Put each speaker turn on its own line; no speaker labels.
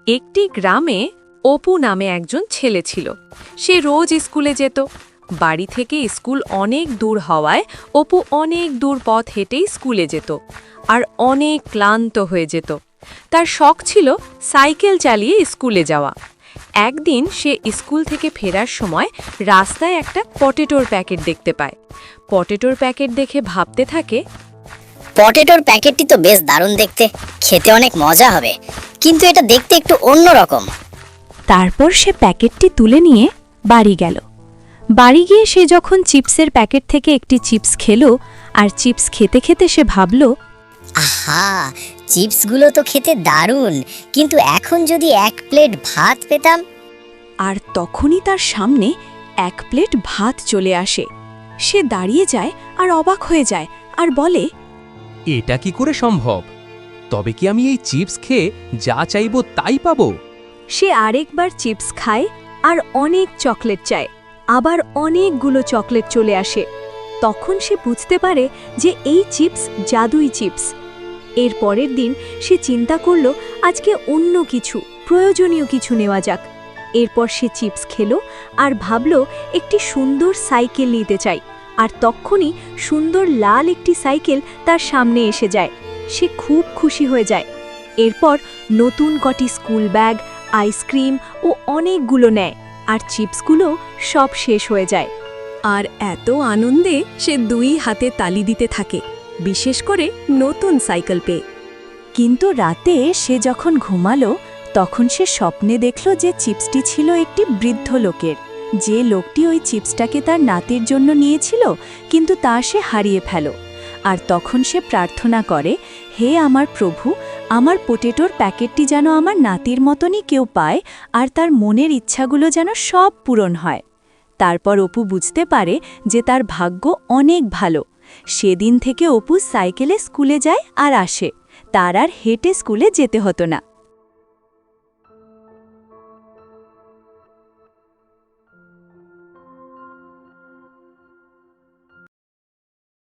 একটি গ্রামে অপু নামে একজন ছেলে ছিল। সে রোজ স্কুলে যেত। বাড়ি থেকে স্কুল অনেক দূর হওয়ায় অপু অনেক দূর পথ হেঁটেই স্কুলে যেত আর অনেক ক্লান্ত হয়ে যেত। তার শখ ছিল সাইকেল চালিয়ে স্কুলে যাওয়া। একদিন সে স্কুল থেকে ফেরার সময় রাস্তায় একটা পটেটোর প্যাকেট দেখতে পায়। পটেটোর প্যাকেট দেখে ভাবতে থাকে,
পটেটোর প্যাকেটটি তো বেশ দারুণ দেখতে, খেতে অনেক মজা হবে, কিন্তু এটা দেখতে একটু অন্যরকম।
তারপর সে প্যাকেটটি তুলে নিয়ে বাড়ি গেল। বাড়ি গিয়ে সে যখন চিপসের প্যাকেট থেকে একটি চিপস খেলো আর চিপস খেতে খেতে সে ভাবল,
আহা, চিপসগুলো তো খেতে দারুণ, কিন্তু এখন যদি এক প্লেট ভাত পেতাম।
আর তখনই তার সামনে এক প্লেট ভাত চলে আসে। সে দাঁড়িয়ে যায় আর অবাক হয়ে যায় আর বলে,
এটা কি করে সম্ভব? তবে কি আমি এই চিপস খেয়ে যা চাইবো তাই পাবো?
সে আরেকবার চিপস খায় আর অনেক চকলেট চায়। আবার অনেকগুলো চকলেট চলে আসে। তখন সে বুঝতে পারে যে এই চিপস জাদুই চিপস। এর পরের দিন সে চিন্তা করল, আজকে অন্য কিছু প্রয়োজনীয় কিছু নেওয়া যাক। এরপর সে চিপস খেলো আর ভাবল একটি সুন্দর সাইকেল নিতে চাই। আর তখনই সুন্দর লাল একটি সাইকেল তার সামনে এসে যায়। সে খুব খুশি হয়ে যায়। এরপর নতুন কটি স্কুল ব্যাগ, আইসক্রিম ও অনেকগুলো নেয় আর চিপসগুলো সব শেষ হয়ে যায়। আর এত আনন্দে সে দুই হাতে তালি দিতে থাকে, বিশেষ করে নতুন সাইকেল পেয়ে। কিন্তু রাতে সে যখন ঘুমালো তখন সে স্বপ্নে দেখল যে চিপসটি ছিল একটি বৃদ্ধ লোকের, যে লোকটি ওই চিপসটাকে তার নাতির জন্য নিয়েছিল, কিন্তু তা সে হারিয়ে ফেল। আর তখন সে প্রার্থনা করে, হে আমার প্রভু, আমার পটেটোর প্যাকেটটি যেন আমার নাতির মতনই কেউ পায় আর তার মনের ইচ্ছাগুলো যেন সব পূরণ হয়। তারপর অপু বুঝতে পারে যে তার ভাগ্য অনেক ভালো। সেদিন থেকে অপু সাইকেলে স্কুলে যায় আর আসে। তার আর হেঁটে স্কুলে যেতে হতো না।